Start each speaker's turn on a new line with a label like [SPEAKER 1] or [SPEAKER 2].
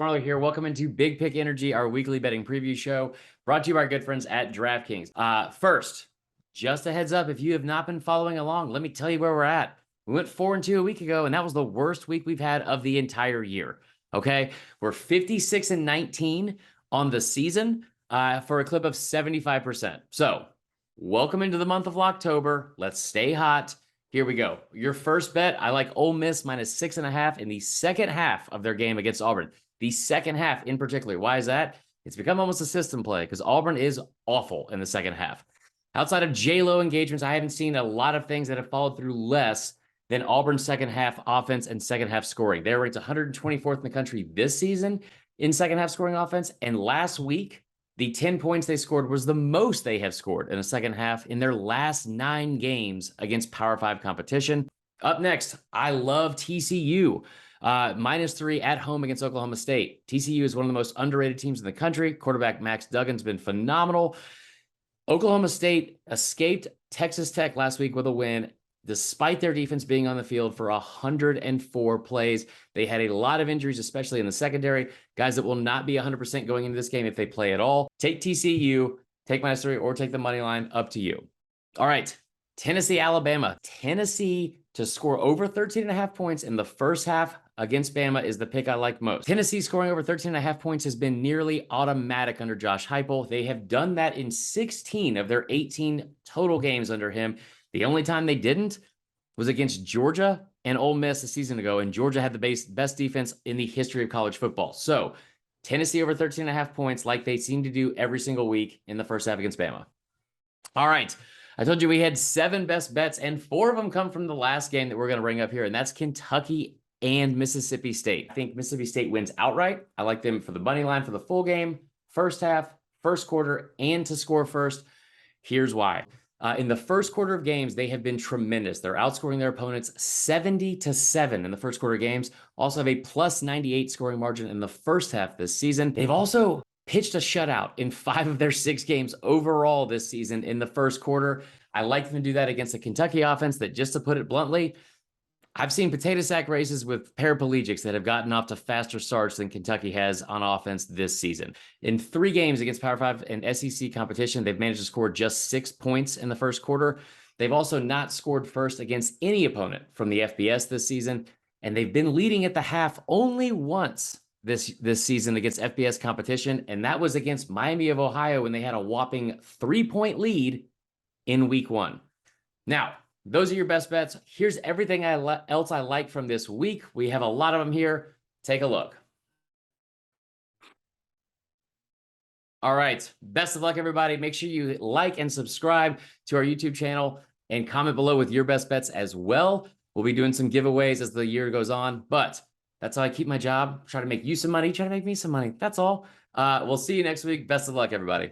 [SPEAKER 1] Marler here. Welcome into Big Pick Energy, our weekly betting preview show, brought to you by our good friends at DraftKings. First, just a heads up, if you have not been following along, let me tell you where we're at. We went 4-2 a week ago, and that was the worst week we've had of the entire year. Okay, we're 56-19 on the season for a clip of 75%. So, welcome into the month of October. Let's stay hot. Here we go. Your first bet, I like Ole Miss minus 6.5 in the second half of their game against Auburn. The second half in particular. Why is that? It's become almost a system play because Auburn is awful in the second half. Outside of J-Lo engagements, I haven't seen a lot of things that have followed through less than Auburn's second half offense and second half scoring. They're ranked 124th in the country this season in second half scoring offense. And last week, the 10 points they scored was the most they have scored in the second half in their last 9 games against Power 5 competition. Up next, I love TCU. -3 at home against Oklahoma State. TCU is one of the most underrated teams in the country. Quarterback Max Duggan's been phenomenal. Oklahoma State escaped Texas Tech last week with a win, despite their defense being on the field for 104 plays. They had a lot of injuries, especially in the secondary. Guys that will not be 100% going into this game if they play at all. Take TCU, take -3, or take the money line, up to you. All right, Tennessee, Alabama. Tennessee to score over 13.5 points in the first half against Bama is the pick I like most. Tennessee scoring over 13.5 points has been nearly automatic under Josh Heupel. They have done that in 16 of their 18 total games under him. The only time they didn't was against Georgia and Ole Miss a season ago, and Georgia had the best defense in the history of college football. So Tennessee over 13.5 points like they seem to do every single week in the first half against Bama. All right. I told you we had 7 best bets, and 4 of them come from the last game that we're going to bring up here, and that's Kentucky and Mississippi State. I think Mississippi State wins outright. I like them for the money line for the full game, first half, first quarter, and to score first. Here's why. In the first quarter of games, they have been tremendous. They're outscoring their opponents 70-7 in the first quarter games. Also have a +98 scoring margin in the first half this season. They've also pitched a shutout in 5 of their 6 games overall this season in the first quarter. I like them to do that against the Kentucky offense that, just to put it bluntly, I've seen potato sack races with paraplegics that have gotten off to faster starts than Kentucky has on offense this season. In 3 games against Power 5 and SEC competition, they've managed to score just 6 points in the first quarter. They've also not scored first against any opponent from the FBS this season, and they've been leading at the half only once this season against FBS competition, and that was against Miami of Ohio when they had a whopping 3-point lead in week 1. Now, those are your best bets. Here's everything else I like from this week. We have a lot of them here. Take a look. All right. Best of luck, everybody. Make sure you like and subscribe to our YouTube channel and comment below with your best bets as well. We'll be doing some giveaways as the year goes on, but that's how I keep my job. Try to make you some money. Try to make me some money. That's all. We'll see you next week. Best of luck, everybody.